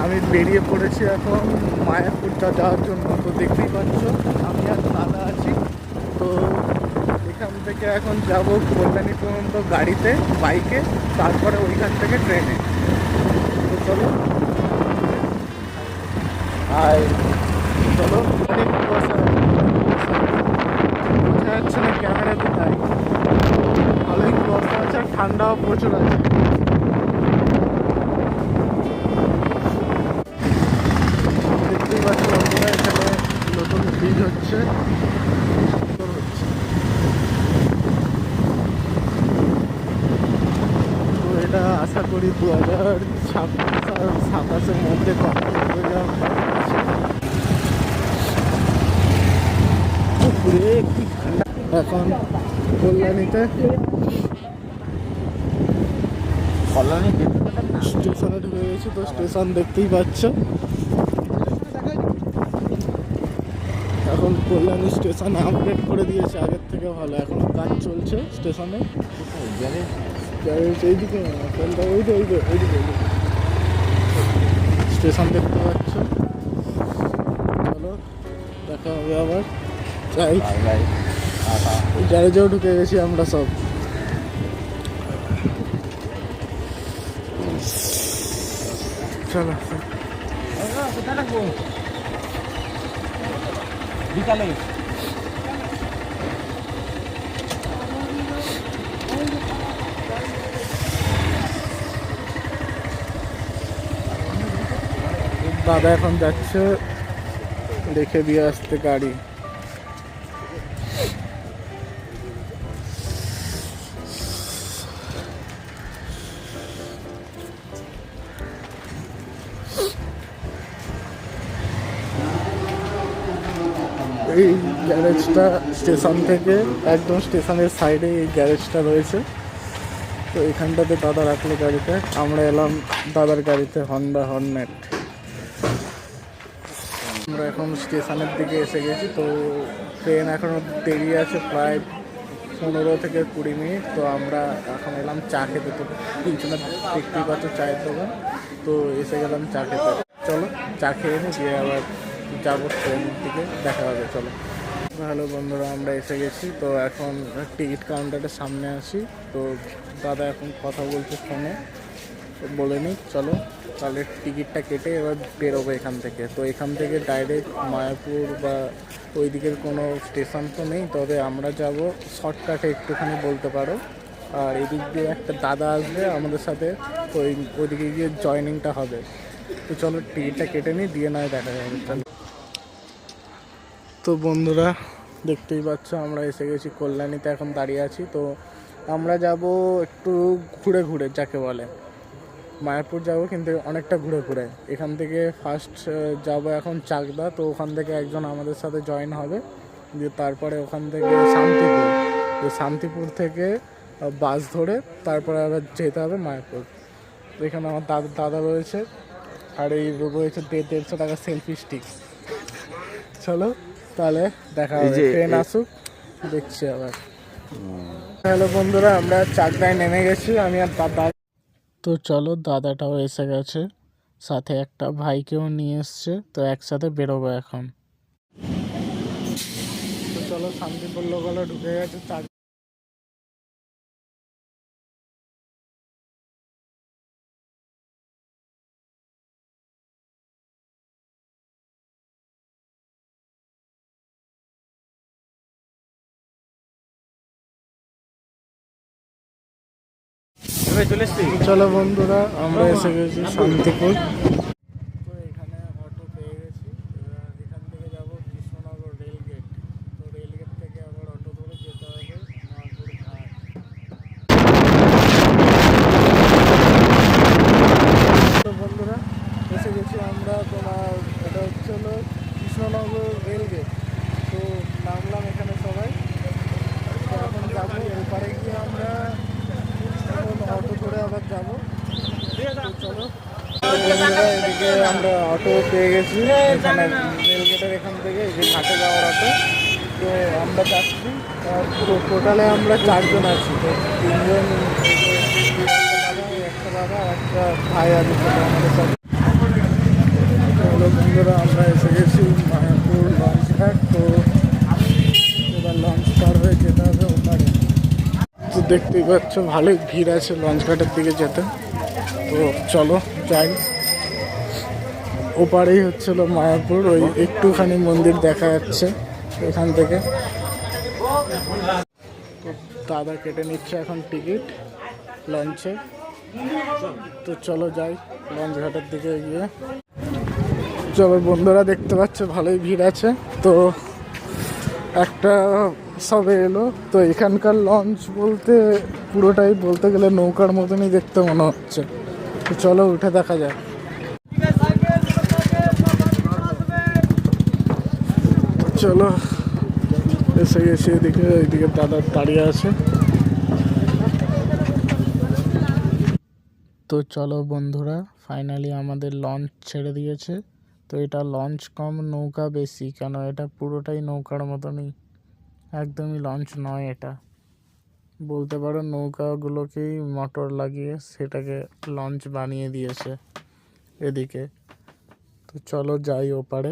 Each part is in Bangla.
আমি বেরিয়ে পড়েছি এখন মায়াপুর যাওয়ার জন্য। তো দেখতেই পাচ্ছ আমি আর দাদা আছি। তো এখান থেকে এখন যাব কল্যাণী পর্যন্ত গাড়িতে, বাইকে, তারপরে ওইখান থেকে ট্রেনে। তো চলো আর চলো। অনেক কুয়াশা, বোঝা যাচ্ছে না ক্যামেরাতে, তাই ভালোই কুয়াশা আছে আর ঠান্ডাও প্রচুর আছে। দেখতেই পাচ্ছ বন্ধুরা, এখানে নতুন ব্রিজ হচ্ছে, তো এটা আশা করি 2026 আর 27-এর মধ্যে কমপ্লিট হয়ে যাওয়া। কি ঠান্ডা এখন কল্যাণীতে, স্টেশনে ঢুকে গেছি। তো স্টেশন দেখতেই পাচ্ছ, এখন কল্যাণী স্টেশনে আপডেট করে দিয়েছে আগের থেকে ভালো। এখন কাজ চলছে স্টেশনে। এইদিকে স্টেশন দেখতে পাচ্ছ। চলো দেখা হবে আবার। গ্যারেজেও ঢুকে গেছি আমরা সব। চলো বিকালে দাদা এখন যাচ্ছে রেখে দিয়ে আসতে গাড়ি। এই গ্যারেজটা স্টেশন থেকে একদম স্টেশনের সাইডে এই গ্যারেজটা রয়েছে। তো এখানটাতে দাদা রাখলো গাড়িতে, আমরা এলাম দাদার গাড়িতে, হন্ডা হর্নেট। আমরা এখন স্টেশনের দিকে এসে গেছি। তো ট্রেন এখনও দেরি আছে, প্রায় 15 থেকে 20 মিনিট। তো আমরা এখন এলাম চা খেতে। তো পিছনে দেখতেই পাচ্ছ চায়ের দোকান, তো এসে গেলাম চা খেতে। চলো চা খেয়ে নিই, দিয়ে আবার যাবো ট্রেনের দিকে, দেখা হবে। চলো। হ্যালো বন্ধুরা, আমরা এসে গেছি। তো এখন টিকিট কাউন্টারের সামনে আছি। তো দাদা এখন কথা বলছে ফোনে, বলে নিই। চলো তাহলে টিকিটটা কেটে এবার বেরোবো এখান থেকে। তো এখান থেকে ডাইরেক্ট মায়াপুর বা ওই দিকের কোনো স্টেশন তো নেই, তবে আমরা যাব শর্টকাটে একটুখানি বলতে পারো। আর এদিক দিয়ে একটা দাদা আসবে আমাদের সাথে, তো ওইদিকে গিয়ে জয়েনিংটা হবে। তো চলো টিকিটটা কেটে নিই, দিয়ে নয় দেখা যাবে। চলো। তো বন্ধুরা দেখতেই পাচ্ছ আমরা এসে গেছি কল্যাণীতে, এখন দাঁড়িয়ে আছি। তো আমরা যাব একটু ঘুরে ঘুরে, যাকে বলে মায়াপুর যাব, কিন্তু অনেকটা ঘুরে ঘুরে। এখান থেকে ফার্স্ট যাব এখন চাকদা। তো ওখান থেকে একজন আমাদের সাথে জয়েন হবে, দিয়ে তারপরে ওখান থেকে শান্তিপুর। তো শান্তিপুর থেকে বাস ধরে তারপরে আবার যেতে হবে মায়াপুর। তো এখানে আমার দাদা রয়েছে, আর এই রয়েছে 150 টাকা সেলফি স্টিক। চলো তাহলে দেখা হবে, ট্রেন আসুক, দেখছি আবার। হ্যালো বন্ধুরা, আমরা চাকদায় নেমে গেছি, আমি আর দাদা। তো চলো, দাদাটাও এসে গেছে, সাথে একটা ভাইকেও নিয়ে এসছে। তো একসাথে বেরোবো এখন। তো চলো, শান্তিপুর লোকালে ঢুকে গেছে। চলো বন্ধুরা, আমরা এসে গেছি শান্তিপুর। তো এখানে অটো পেয়ে গেছি। এখান থেকে যাবো কৃষ্ণনগর রেলগেট। তো রেলগেট থেকে আবার অটো ধরে যেতে হবে মায়াপুর ঘাট। তো বন্ধুরা এসে গেছি আমরা, তোমার এটা হচ্ছে হলো কৃষ্ণনগর রেলগেট। তো নামলাম এখানে সবাই। তো এখন যাবো এরপরে গিয়ে আমরা অটো করে আবার যাবো। চলো এদিকে আমরা অটো পেয়ে গেছি এখানে রেলগেটের এখান থেকে, এই যে ঘাটে যাওয়ার অটো। তো আমরা যাচ্ছি, টোটালে আমরা 4 জন আছি। তো 3 জন, একটা দাদা আর একটা ভাই আছে আমাদের সাথে। বন্ধুরা আমরা এসে গেছি মায়াপুর লঞ্চ ঘাট। তো এবার লঞ্চ পার হয়ে যেতে হবে ওপারে। তো দেখতেই পাচ্ছ ভালোই ভিড় আছে লঞ্চ ঘাটের দিকে যেতে। তো চলো যাই। ওপারেই হচ্ছিল মায়াপুর, ওই একটুখানি মন্দির দেখা যাচ্ছে এখান থেকে। তো দাদা কেটে নিচ্ছে এখন টিকিট লঞ্চে। তো চলো যাই লঞ্চ ঘাটের দিকে গিয়ে। চলো বন্ধুরা, দেখতে পাচ্ছ ভালোই ভিড় আছে। তো একটা সবে এলো। তো এখানকার লঞ্চ বলতে পুরোটাই বলতে গেলে নৌকার মতনই দেখতে মনে হচ্ছে। তো চলো উঠে দেখা যাক। চলো এসে গেছি এদিকে, ওইদিকে দাদা দাঁড়িয়ে আছে। তো চলো বন্ধুরা, ফাইনালি আমাদের লঞ্চ ছেড়ে দিয়েছে। তো এটা লঞ্চ কম নৌকা বেশি, কেন এটা পুরোটাই নৌকার মতনই, একদমই লঞ্চ নয় এটা। বলতে পারো নৌকাগুলোকেই মোটর লাগিয়ে সেটাকে লঞ্চ বানিয়ে দিয়েছে এদিকে। তো চলো যাই ওপারে।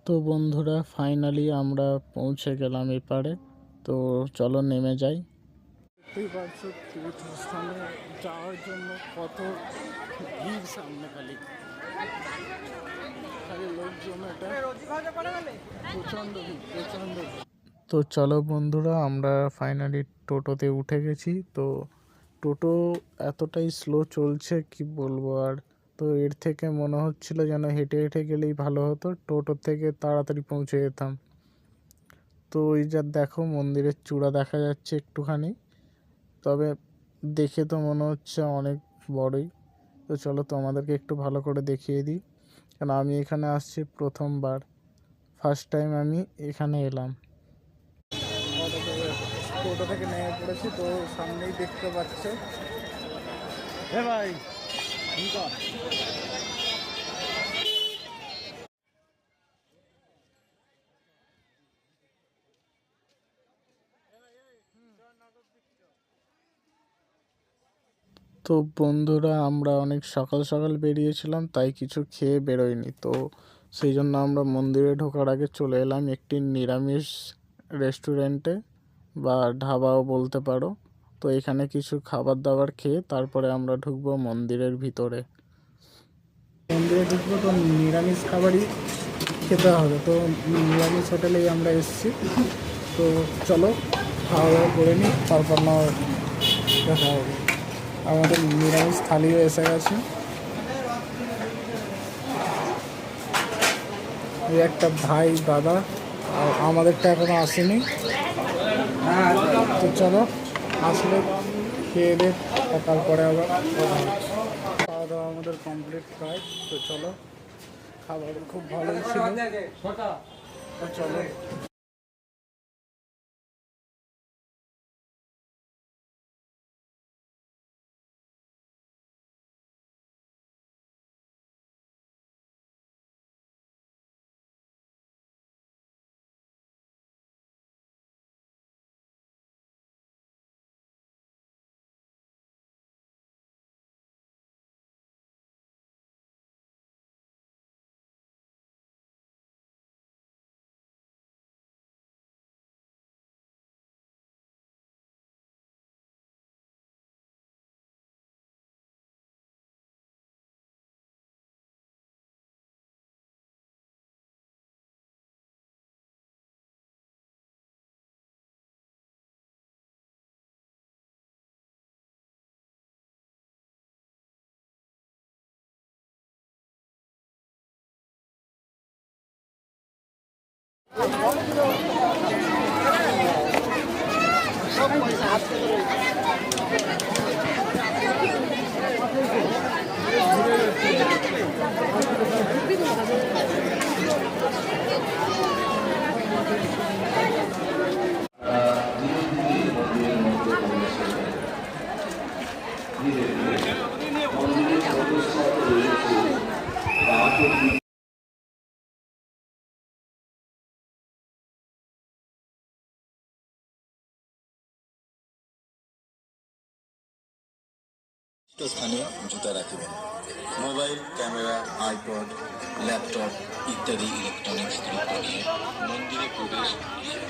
তো বন্ধুরা ফাইনালি আমরা পৌঁছে গেলাম এপারে। তো চলো নেমে যাই। দেখতেই পাচ্ছ তীর্থস্থানে যাওয়ার জন্য কত ভিড়, সামনে খালি লোকজন, এটা প্রচণ্ড ভিড়, প্রচণ্ড ভিড়। তো চলো বন্ধুরা, আমরা ফাইনালি টোটোতে উঠে গেছি। তো টোটো এতটাই স্লো চলছে কি বলবো আর। তো এর থেকে মনে হচ্ছিল যেন হেঁটে হেঁটে গেলেই ভালো হতো, টোটোর থেকে তাড়াতাড়ি পৌঁছে যেতাম। তো ওই যা দেখো মন্দিরের চূড়া দেখা যাচ্ছে একটুখানি, তবে দেখে তো মনে হচ্ছে অনেক বড়ই। তো চলো তোমাদেরকে একটু ভালো করে দেখিয়ে দিই, কারণ আমি এখানে আসছি প্রথমবার, ফার্স্ট টাইম আমি এখানে এলাম। টোটো থেকে নেমে পড়েছি, তো সামনেই দেখতে পাচ্ছে। হ্যাঁ ভাই, তো বন্ধুরা আমরা অনেক সকাল সকাল বেরিয়েছিলাম, তাই কিছু খেয়ে বেরোয়নি। তো সেই জন্য আমরা মন্দিরে ঢোকার আগে চলে এলাম একটি নিরামিষ রেস্টুরেন্টে বা ধাবাও বলতে পারো। তো এখানে কিছু খাবার দাবার খেয়ে তারপরে আমরা ঢুকবো মন্দিরের ভিতরে। মন্দিরে ঢুকবো তো নিরামিষ খাবারই খেতে হবে। তো নিরামিষ হোটেলেই আমরা এসেছি। তো চলো খাওয়া দাওয়া করে নিই, তারপর না দেখা হবে। আমাদের নিরামিষ থালিও এসে গেছে। এই একটা ভাই দাদা, আর আমাদেরটা এখনো আসেনি। তো চলো আসলে খেয়ে দে, তারপরে আবার খাওয়া দাওয়া আমাদের কমপ্লিট প্রায়। তো চলো, খাবার খুব ভালোই ছিল। তো চলো। স্থানে জুতা রাখিবেন। মোবাইল, ক্যামেরা, আইপড, ল্যাপটপ ইত্যাদি ইলেকট্রনিক্স দ্রব্য নিয়ে মন্দিরে প্রবেশ নিষেধ।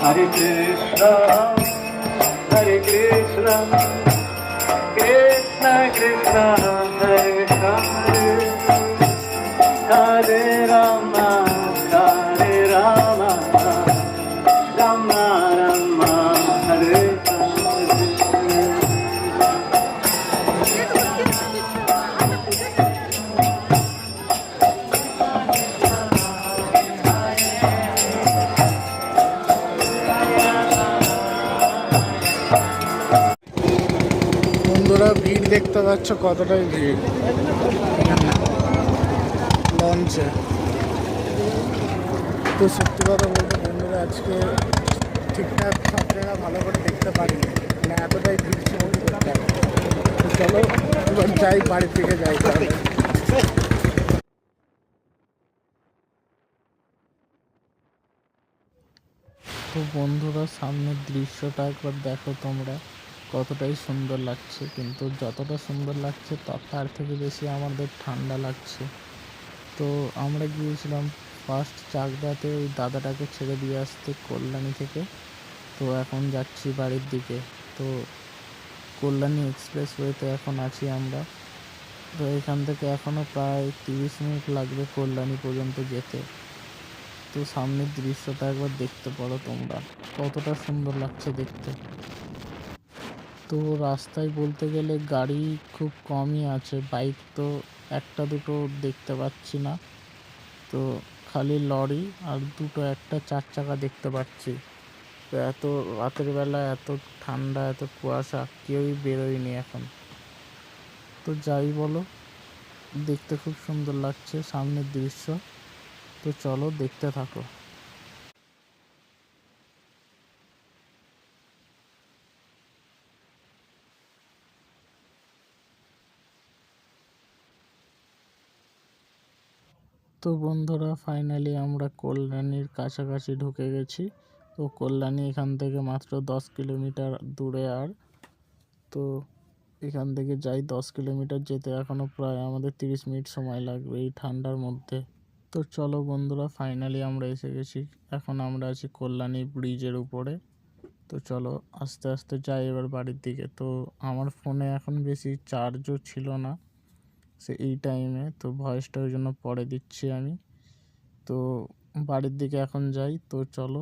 Hare Krishna, Hare Krishna, Krishna Krishna, Hare Hare, Hare Rama, Hare Rama, Rama Rama, Hare Hare. বন্ধুরা ভিড় দেখতে পাচ্ছ কতটাই ভিড় লঞ্চে। তো সত্যি কথা বলতে বন্ধুরা আজকে ঠিকঠাক আপনারা ভালো করে দেখতে পারিনি, মানে এতটাই ভিড় ছিল কি করতে হবে। তো চলো এবার যাই, বাড়ির দিকে যাই তাহলে। তো বন্ধুরা সামনের দৃশ্যটা একবার দেখো তোমরা, কতটাই সুন্দর লাগছে। কিন্তু যতটা সুন্দর লাগছে তার থেকে বেশি আমাদের ঠান্ডা লাগছে। তো আমরা গিয়েছিলাম ফার্স্ট চাকদাতে ওই দাদাটাকে ছেড়ে দিয়ে আসতে কল্যাণী থেকে। তো এখন যাচ্ছি বাড়ির দিকে। তো কল্যাণী এক্সপ্রেসওয়েতে এখন আছি আমরা। তো এখান থেকে এখনও প্রায় 30 মিনিট লাগবে কল্যাণী পর্যন্ত যেতে। তো সামনের দৃশ্যটা একবার দেখতে পারো তোমরা, কতটা সুন্দর লাগছে দেখতে। তো রাস্তায় বলতে গেলে গাড়ি খুব কমই আছে, বাইক তো একটা দুটো দেখতে পাচ্ছি না। তো খালি লরি আর দুটো একটা 4 চাকা দেখতে পাচ্ছি। তো এত রাতের বেলা এত ঠান্ডা এত কুয়াশা, কেউই বেরোয়নি এখন। তো যাই বলো, দেখতে খুব সুন্দর লাগছে সামনের দৃশ্য। তো চলো দেখতে থাকো। তো বন্ধুরা ফাইনালি আমরা কল্যাণীর কাছাকাছি ঢুকে গেছি। তো কল্যাণী এখান থেকে মাত্র 10 কিলোমিটার দূরে। আর তো এখান থেকে যাই 10 কিলোমিটার যেতে এখনও প্রায় আমাদের 30 মিনিট সময় লাগবে এই ঠান্ডার মধ্যে। তো চলো বন্ধুরা ফাইনালি আমরা এসে গেছি। এখন আমরা আছি কল্যাণী ব্রিজের উপরে। তো চলো আস্তে আস্তে যাই এবার বাড়ির দিকে। তো আমার ফোনে এখন বেশি চার্জও ছিল না এই টাইমে, তো ভয়েসটা ওই জন্য পরে দিচ্ছি আমি। তো বাড়ির দিকে এখন যাই। তো চলো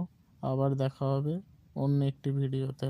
আবার দেখা হবে অন্য একটি ভিডিওতে।